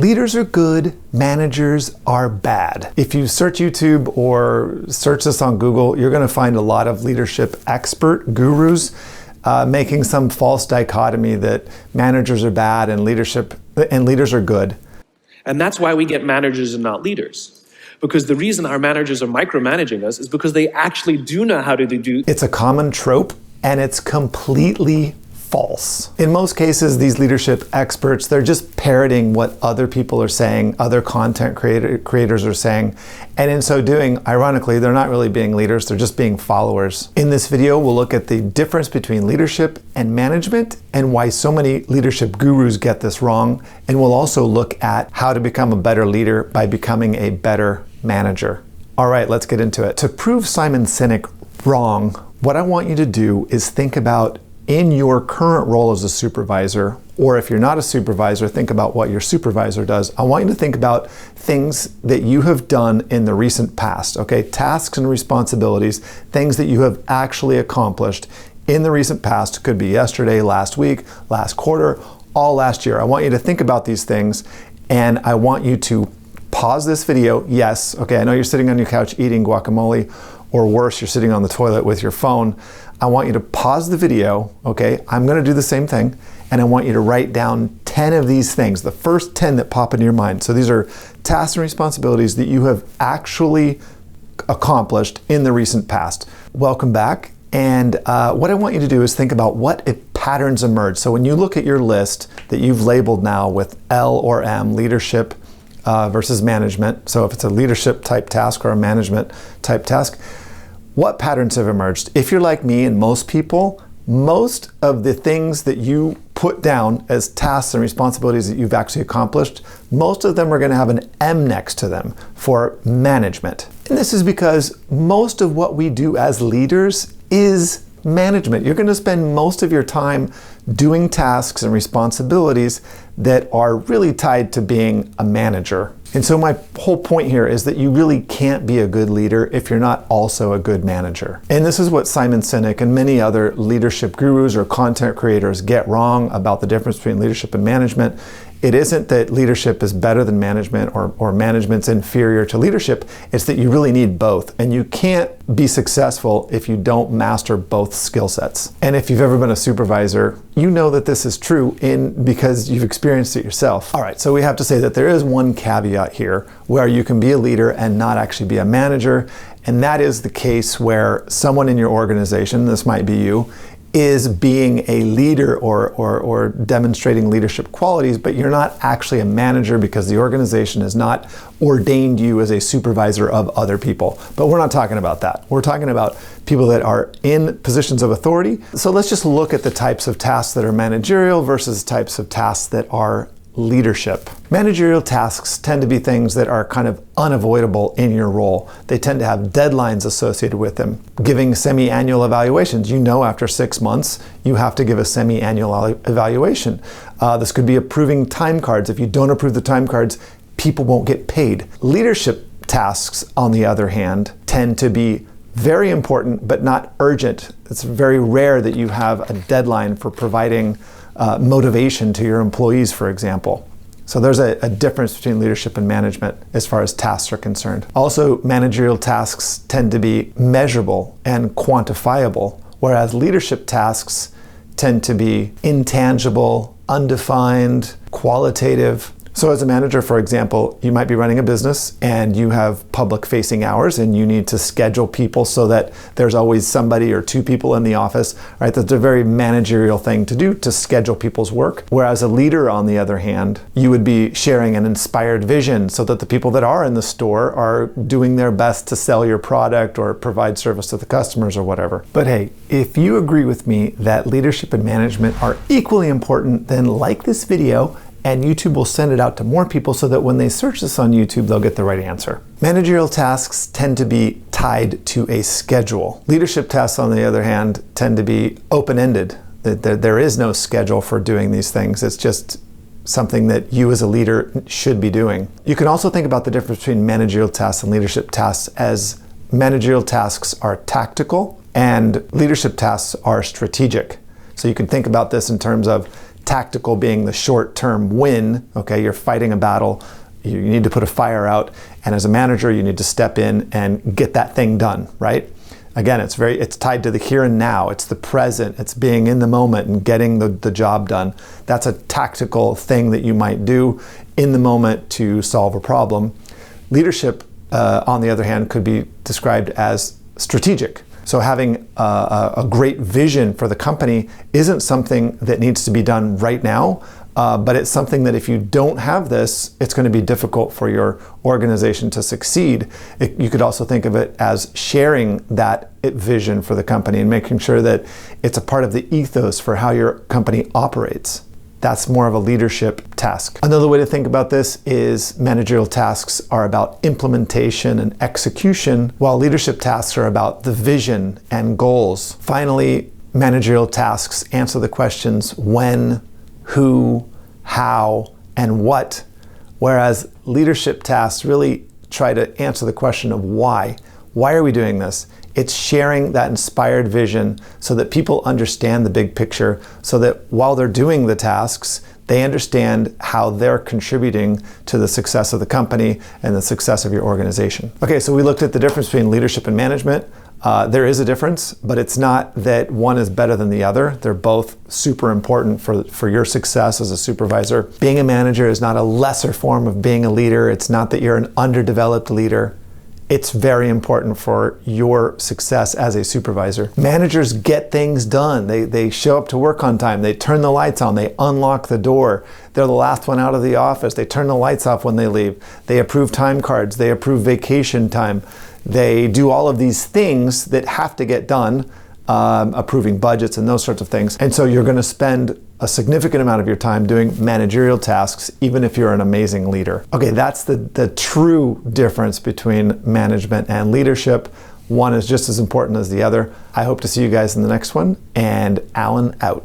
Leaders are good, managers are bad. If you search YouTube or search this on Google, you're going to find a lot of leadership expert gurus making some false dichotomy that managers are bad and leaders are good. And that's why we get managers and not leaders. Because the reason our managers are micromanaging us is because they actually do know how to do. It's a common trope, and it's completely false. In most cases, these leadership experts, they're just parroting what other people are saying, other content creators are saying, and in so doing, ironically, they're not really being leaders, they're just being followers. In this video, we'll look at the difference between leadership and management and why so many leadership gurus get this wrong, and we'll also look at how to become a better leader by becoming a better manager. All right, let's get into it. To prove Simon Sinek wrong, what I want you to do is think about in your current role as a supervisor, or if you're not a supervisor, think about what your supervisor does. I want you to think about things that you have done in the recent past, okay? Tasks and responsibilities, things that you have actually accomplished in the recent past. Could be yesterday, last week, last quarter, all last year. I want you to think about these things, and I want you to pause this video. Yes, okay, I know you're sitting on your couch eating guacamole, or worse, you're sitting on the toilet with your phone. I want you to pause the video, okay? I'm gonna do the same thing, and I want you to write down 10 of these things, the first 10 that pop into your mind. So these are tasks and responsibilities that you have actually accomplished in the recent past. Welcome back, and what I want you to do is think about what patterns emerge. So when you look at your list that you've labeled now with L or M, leadership versus management, so if it's a leadership type task or a management type task, what patterns have emerged? If you're like me and most people, most of the things that you put down as tasks and responsibilities that you've actually accomplished, most of them are going to have an M next to them for management. And this is because most of what we do as leaders is management. You're going to spend most of your time doing tasks and responsibilities that are really tied to being a manager. And so my whole point here is that you really can't be a good leader if you're not also a good manager. And this is what Simon Sinek and many other leadership gurus or content creators get wrong about the difference between leadership and management. It isn't that leadership is better than management or management's inferior to leadership. It's that you really need both. And you can't be successful if you don't master both skill sets. And if you've ever been a supervisor, you know that this is true because you've experienced it yourself. All right, so we have to say that there is one caveat here where you can be a leader and not actually be a manager. And that is the case where someone in your organization, this might be you, is being a leader or demonstrating leadership qualities, but you're not actually a manager because the organization has not ordained you as a supervisor of other people. But we're not talking about that. We're talking about people that are in positions of authority. So let's just look at the types of tasks that are managerial versus types of tasks that are leadership. Managerial tasks tend to be things that are kind of unavoidable in your role. They tend to have deadlines associated with them. Giving semi-annual evaluations. You know after 6 months, you have to give a semi-annual evaluation. This could be approving time cards. If you don't approve the time cards, people won't get paid. Leadership tasks, on the other hand, tend to be very important but not urgent. It's very rare that you have a deadline for providing motivation to your employees, for example. So there's a difference between leadership and management as far as tasks are concerned. Also, managerial tasks tend to be measurable and quantifiable, whereas leadership tasks tend to be intangible, undefined, qualitative. So as a manager, for example, you might be running a business and you have public facing hours and you need to schedule people so that there's always somebody or two people in the office, right? That's a very managerial thing to do, to schedule people's work. Whereas a leader, on the other hand, you would be sharing an inspired vision so that the people that are in the store are doing their best to sell your product or provide service to the customers or whatever. But hey, if you agree with me that leadership and management are equally important, then like this video, and YouTube will send it out to more people so that when they search this on YouTube, they'll get the right answer. Managerial tasks tend to be tied to a schedule. Leadership tasks, on the other hand, tend to be open-ended. There is no schedule for doing these things. It's just something that you as a leader should be doing. You can also think about the difference between managerial tasks and leadership tasks as managerial tasks are tactical and leadership tasks are strategic. So you can think about this in terms of Tactical being the short-term win, okay? You're fighting a battle, you need to put a fire out, and as a manager, you need to step in and get that thing done, right? Again, it's tied to the here and now. It's the present. It's being in the moment and getting the job done. That's a tactical thing that you might do in the moment to solve a problem. Leadership, on the other hand, could be described as strategic. So having a great vision for the company isn't something that needs to be done right now, but it's something that if you don't have this, it's going to be difficult for your organization to succeed. You could also think of it as sharing that vision for the company and making sure that it's a part of the ethos for how your company operates. That's more of a leadership task. Another way to think about this is managerial tasks are about implementation and execution, while leadership tasks are about the vision and goals. Finally, managerial tasks answer the questions when, who, how, and what, whereas leadership tasks really try to answer the question of why. Why are we doing this? It's sharing that inspired vision so that people understand the big picture, so that while they're doing the tasks, they understand how they're contributing to the success of the company and the success of your organization. Okay, so we looked at the difference between leadership and management. There is a difference, but it's not that one is better than the other. They're both super important for your success as a supervisor. Being a manager is not a lesser form of being a leader. It's not that you're an underdeveloped leader. It's very important for your success as a supervisor. Managers get things done. They show up to work on time. They turn the lights on. They unlock the door. They're the last one out of the office. They turn the lights off when they leave. They approve time cards. They approve vacation time. They do all of these things that have to get done, approving budgets and those sorts of things. And so you're going to spend a significant amount of your time doing managerial tasks, even if you're an amazing leader. Okay, that's the true difference between management and leadership. One is just as important as the other. I hope to see you guys in the next one, and Alan out.